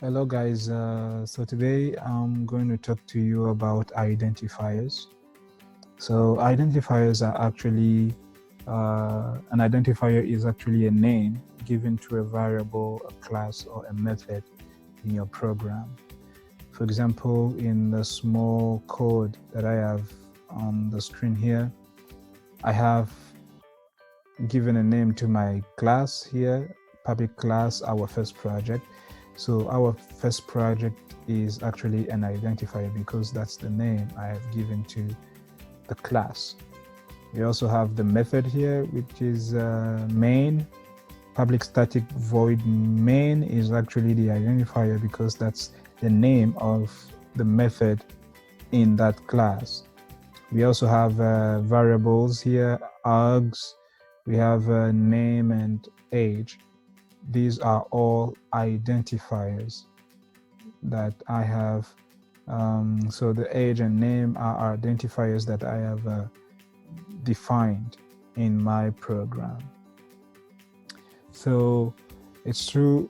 Hello guys, so today I'm going to talk to you about identifiers. So identifiers are actually, an identifier is actually a name given to a variable, a class, or a method in your program. For example, in the small code that I have on the screen here, I have given a name to my class here, public class, our first project. So our first project is actually an identifier because that's the name I have given to the class. We also have the method here, which is main. Public static void main is actually the identifier because that's the name of the method in that class. We also have variables here, args. We have name and age. These are all identifiers that I have. So the age and name are identifiers that I have defined in my program. So it's true,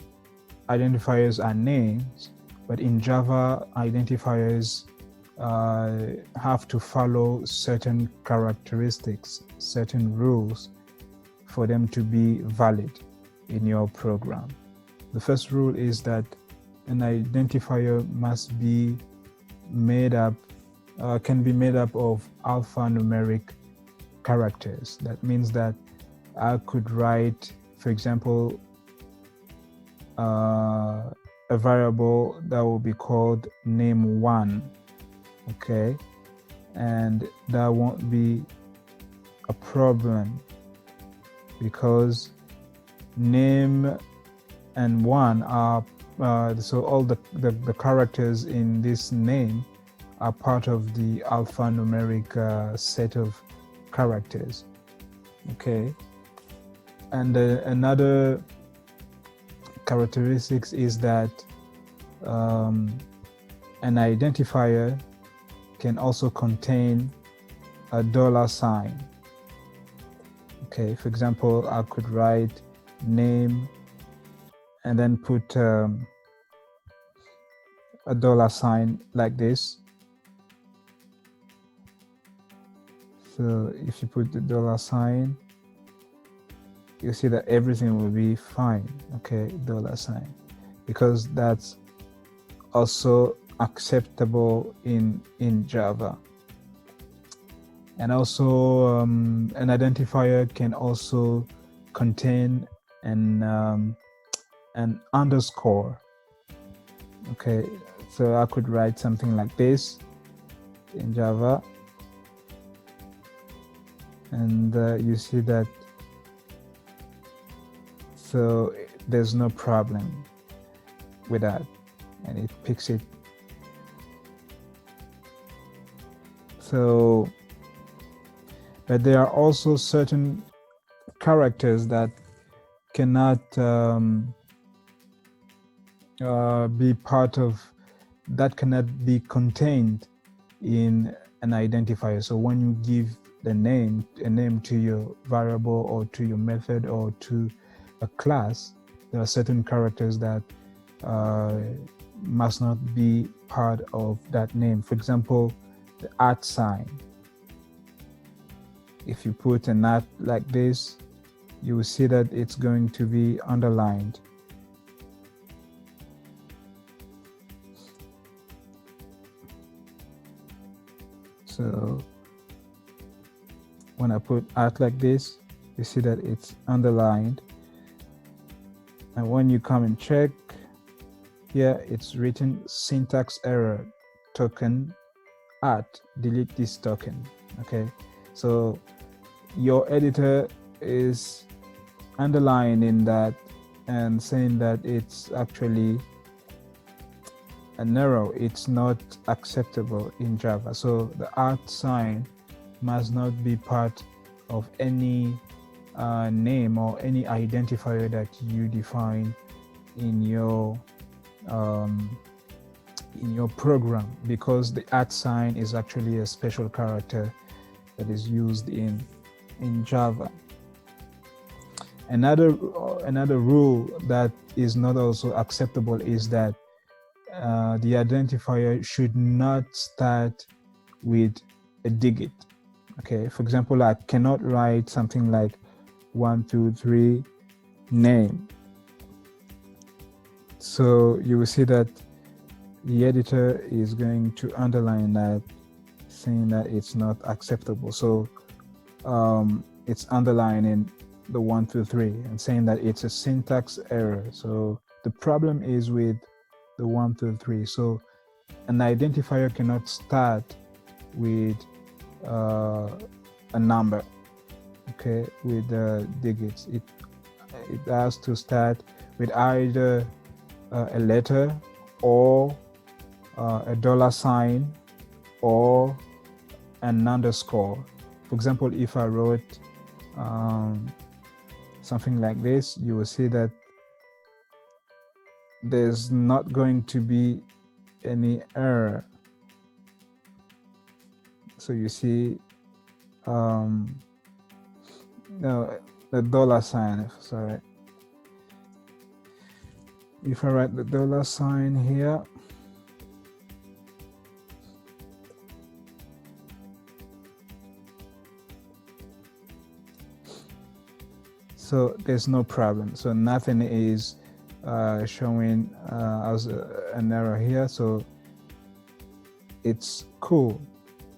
identifiers are names, but in Java, identifiers have to follow certain characteristics, certain rules for them to be valid in your program. The first rule is that an identifier must be made up, can be made up of alphanumeric characters. That means that I could write, for example, a variable that will be called name1, okay? And that won't be a problem because name and one are so all the characters in this name are part of the alphanumeric set of characters, okay? And another characteristics is that an identifier can also contain a $sign. Okay, for example, I could write name and then put a $sign like this. So if you put the $sign, you see that everything will be fine. Okay, $sign, because that's also acceptable in Java. And also an identifier can also contain an underscore. Okay, so I could write something like this in Java, and you see that, so there's no problem with that, and it picks it. So, but there are also certain characters that cannot be part of, that cannot be contained in an identifier. So when you give a name to your variable or to your method or to a class, there are certain characters that must not be part of that name. For example, the @ sign. If you put an @ like this, you will see that it's going to be underlined. So when I put @ like this, you see that it's underlined. And when you come and check, here it's written syntax error token @ delete this token. Okay, so your editor is underlining that and saying that it's actually an error, it's not acceptable in Java. So the @ sign must not be part of any name or any identifier that you define in your program, because the @ sign is actually a special character that is used in Java. Another rule that is not also acceptable is that the identifier should not start with a digit. Okay, for example, I cannot write something like 123 name. So you will see that the editor is going to underline that, saying that it's not acceptable. So it's underlining the 123 and saying that it's a syntax error. So the problem is with the 123. So an identifier cannot start with a number, okay, with digits. It has to start with either a letter or a $sign or an underscore. For example, if I wrote something like this, you will see that there's not going to be any error. So you see, no, the $sign, sorry. If I write the $sign here, so there's no problem. So nothing is showing as an error here. So it's cool.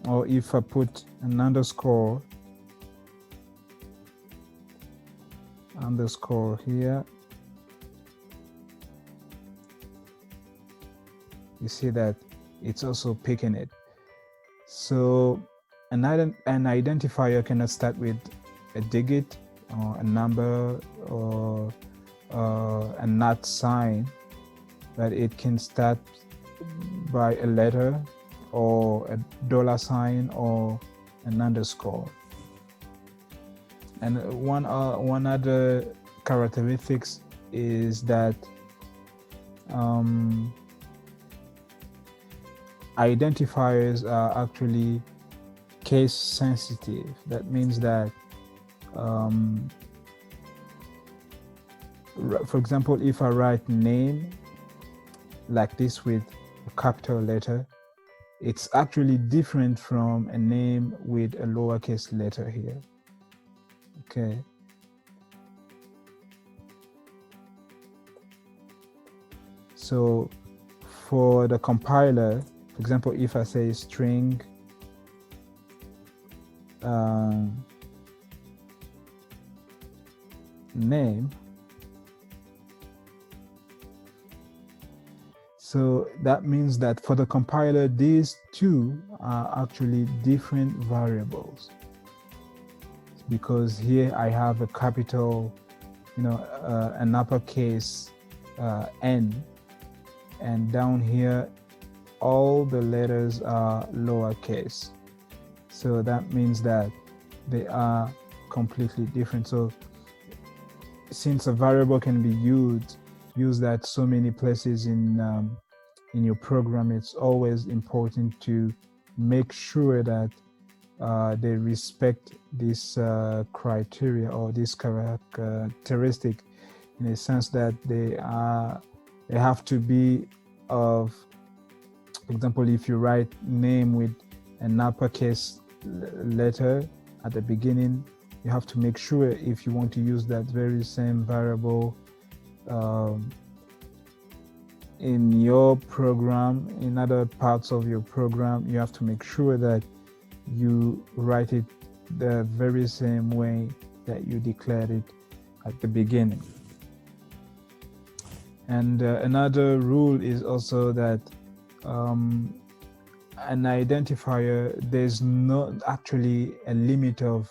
Or if I put an underscore here, you see that it's also picking it. So an identifier cannot start with a digit or a number or a not sign, but it can start by a letter or a $sign or an underscore. And one other characteristics is that identifiers are actually case sensitive. That means that for example, if I write name like this with a capital letter, it's actually different from a name with a lowercase letter here. Okay. So for the compiler, for example, if I say string name, so that means that for the compiler, these two are actually different variables, because here I have a capital, an uppercase N, and down here all the letters are lowercase. So that means that they are completely different. So since a variable can be used at so many places in your program, it's always important to make sure that they respect this criteria or this characteristic, in a sense that they have to be of, for example, if you write name with an uppercase letter at the beginning, you have to make sure, if you want to use that very same variable in your program, in other parts of your program, you have to make sure that you write it the very same way that you declared it at the beginning. And another rule is also that an identifier, there's not actually a limit of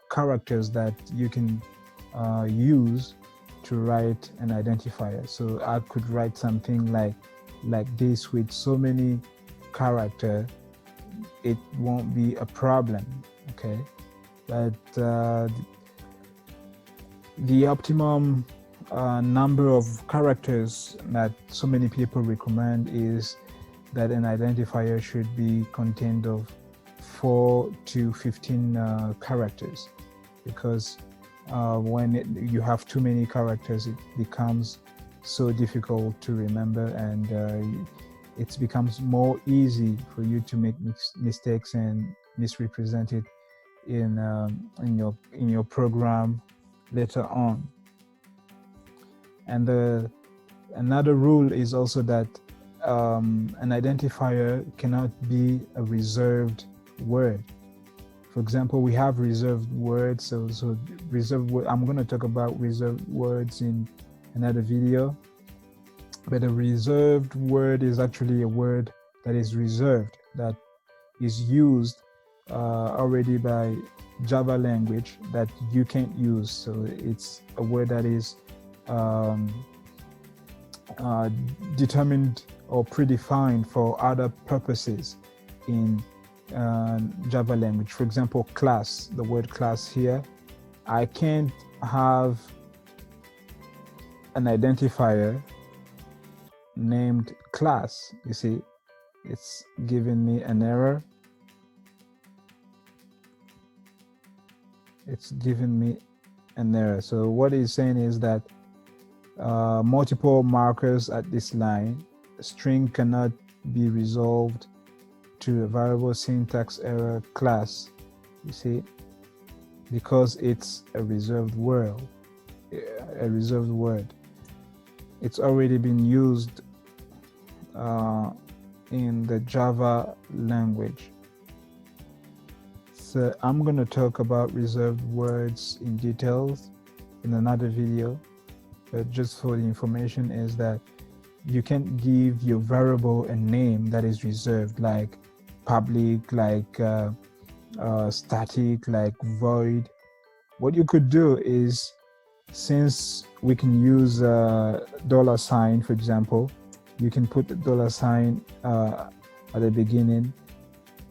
characters that you can use to write an identifier. So I could write something like this with so many characters, it won't be a problem, okay? But the optimum number of characters that so many people recommend is that an identifier should be contained of 4 to 15 characters, because when you have too many characters, it becomes so difficult to remember, and it becomes more easy for you to make mistakes and misrepresent it in your program later on. And another rule is also that an identifier cannot be a reserved word. For example, we have reserved words. So reserved word, I'm going to talk about reserved words in another video. But a reserved word is actually a word that is reserved, that is used already by Java language that you can't use. So it's a word that is determined or predefined for other purposes in Java language. For example, class, the word class here, I can't have an identifier named class. You see, it's giving me an error. It's giving me an error. So what it's saying is that multiple markers at this line, a string cannot be resolved to a variable syntax error class, you see, because it's a reserved word. It's already been used in the Java language. So I'm going to talk about reserved words in details in another video, but just for the information is that you can't give your variable a name that is reserved, like public, like static, like void. What you could do is, since we can use $, for example, you can put the $, at the beginning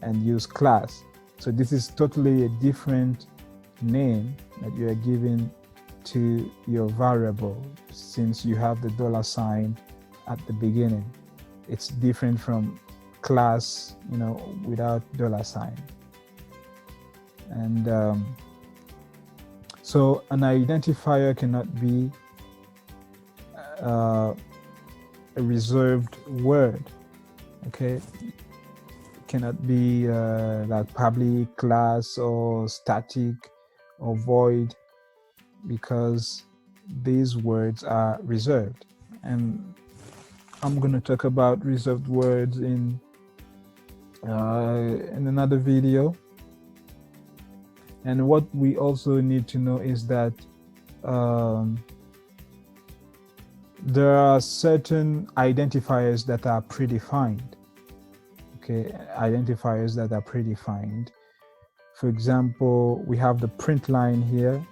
and use class. So this is totally a different name that you are giving to your variable, since you have the $, at the beginning. It's different from class, without $. And so an identifier cannot be a reserved word, okay? It cannot be like public, class, or static, or void, because these words are reserved. And I'm going to talk about reserved words in another video. And what we also need to know is that there are certain identifiers that are predefined. Okay, identifiers that are predefined. For example, we have the print line here,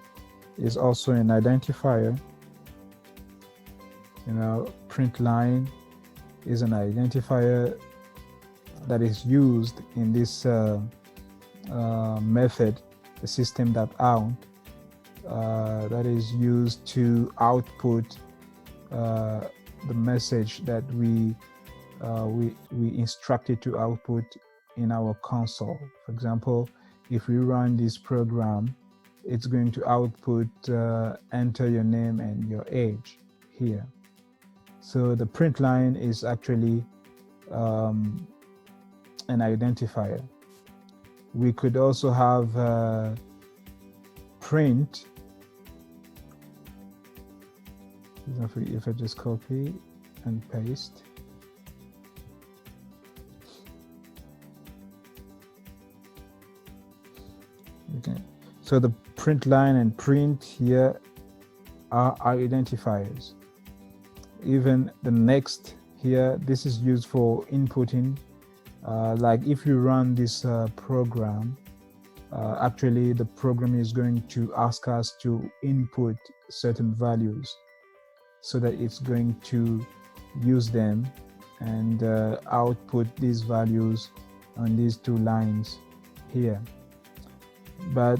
is also an identifier. Print line is an identifier that is used in this method, the system.out, that is used to output the message that we instructed to output in our console. For example, if we run this program, it's going to output enter your name and your age here. So the print line is actually an identifier. We could also have print. If I just copy and paste. Okay, so the print line and print here are identifiers. Even the next here, this is used for inputting. Like if you run this program, actually the program is going to ask us to input certain values, so that it's going to use them and output these values on these two lines here. But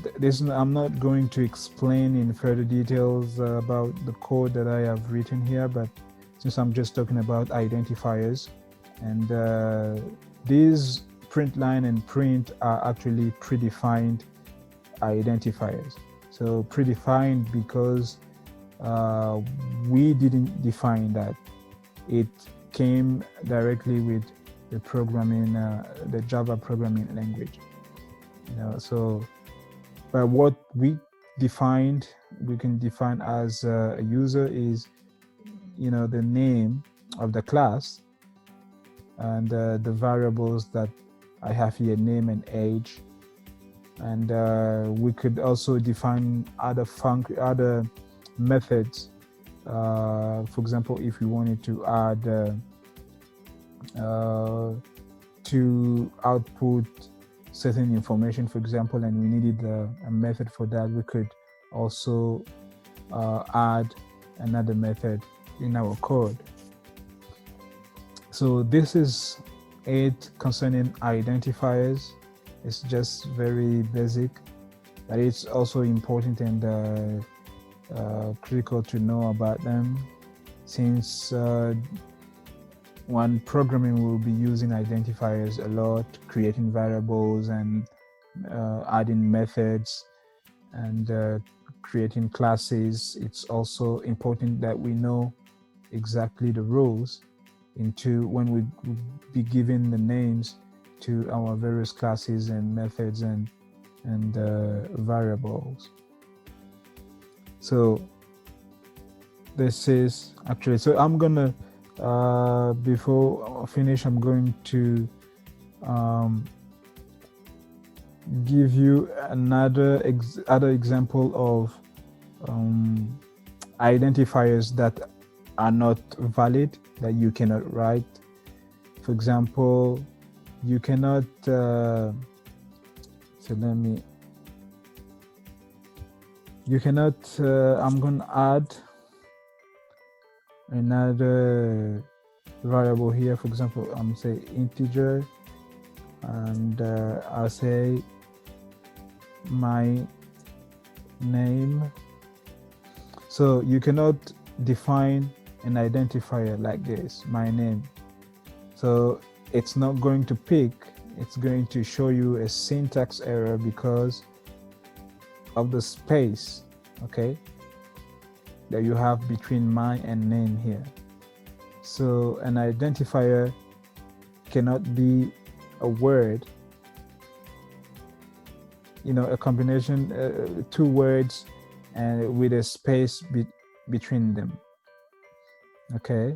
I'm not going to explain in further details about the code that I have written here, but since I'm just talking about identifiers, and these print line and print are actually predefined identifiers. So predefined because we didn't define that. It came directly with the programming, the Java programming language. So, but what we can define as a user is, the name of the class and the variables that I have here, name and age. And we could also define other methods. For example, if we wanted to add to output certain information, for example, and we needed a method for that, we could also add another method in our code. So this is it concerning identifiers. It's just very basic, but it's also important and critical to know about them, since when programming will be using identifiers a lot, creating variables and adding methods and creating classes. It's also important that we know exactly the rules into when we be giving the names to our various classes and methods and variables. So this is actually, so I'm gonna before I finish, I'm going to give you another other example of identifiers that are not valid, that you cannot write. For example, you cannot I'm going to add another variable here. For example, I'm say integer, and I'll say my name. So you cannot define an identifier like this, my name. So it's not going to pick, it's going to show you a syntax error because of the space, okay, that you have between my and name here. So an identifier cannot be a word, a combination, two words and with a space between them, okay?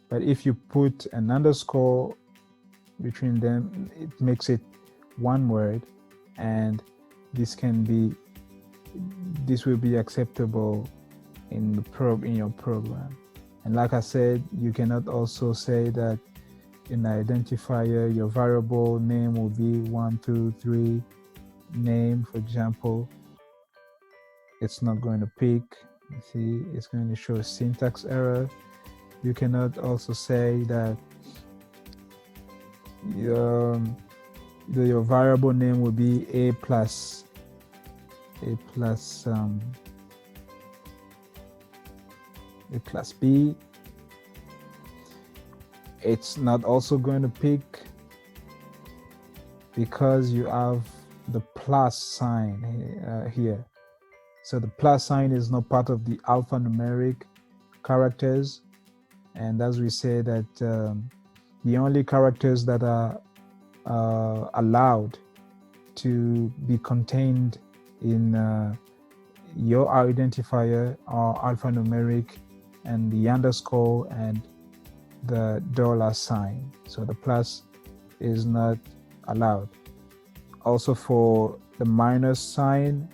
But if you put an underscore between them, it makes it one word, and this will be acceptable in your program. And like I said, you cannot also say that in identifier your variable name will be 1, 2, 3 name, for example. It's not going to pick. You see, it's going to show a syntax error. You cannot also say that your variable name will be a plus b. It's not also going to pick because you have the plus sign here. So the plus sign is not part of the alphanumeric characters, and as we say that the only characters that are allowed to be contained in your identifier are alphanumeric and the underscore and the $sign. So the plus is not allowed. Also for the minus sign,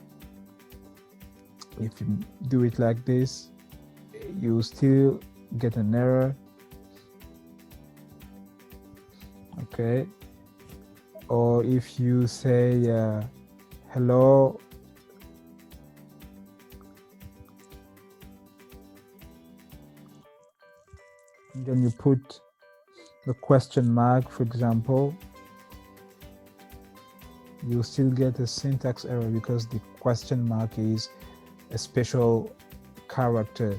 if you do it like this, you still get an error, okay? Or if you say hello, then you put the question mark, for example, you still get a syntax error because the question mark is a special character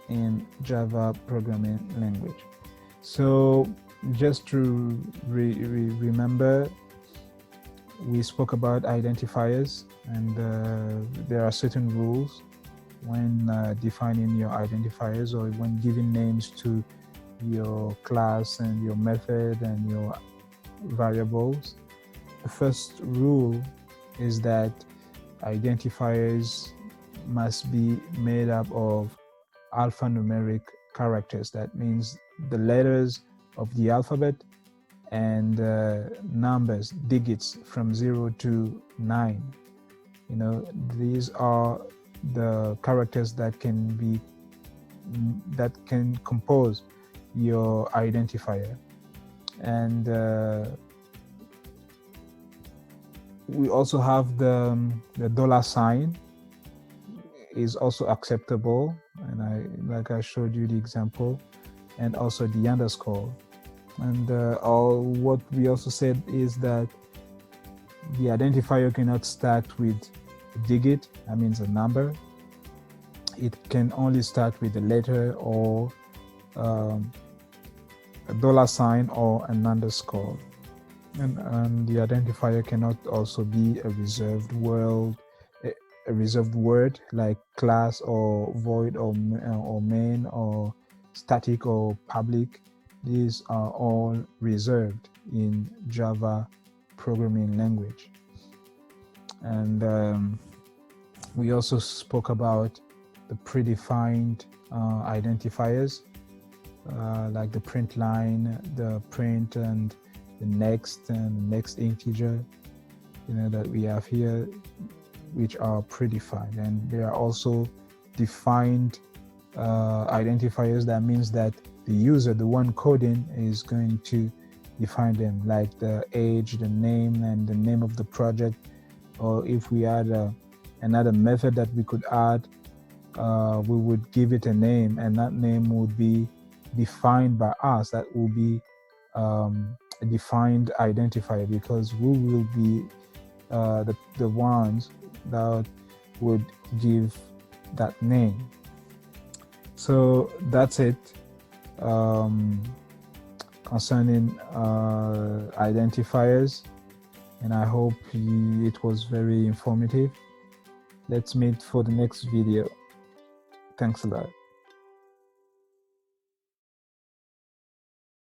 in Java programming language. So just to remember, we spoke about identifiers, and there are certain rules when defining your identifiers or when giving names to your class and your method and your variables. The first rule is that identifiers must be made up of alphanumeric characters. That means the letters of the alphabet and numbers, digits from 0 to 9. You know, these are the characters that can compose your identifier. And we also have the $sign is also acceptable, and like I showed you the example, and also the underscore. And what we also said is that the identifier cannot start with a digit, that means a number. It can only start with a letter or a $sign or an underscore. And the identifier cannot also be a reserved word like class or void or main or static or public. These are all reserved in Java programming language. And we also spoke about the predefined identifiers like the print line, the print, and the next integer, you know, that we have here, which are predefined. And there are also defined identifiers. That means that the user, the one coding, is going to define them, like the age, the name, and the name of the project. Or if we had another method that we could add, we would give it a name, and that name would be defined by us. That will be a defined identifier, because we will be the ones that would give that name. So that's it concerning identifiers, and I hope it was very informative. Let's meet for the next video. Thanks a lot.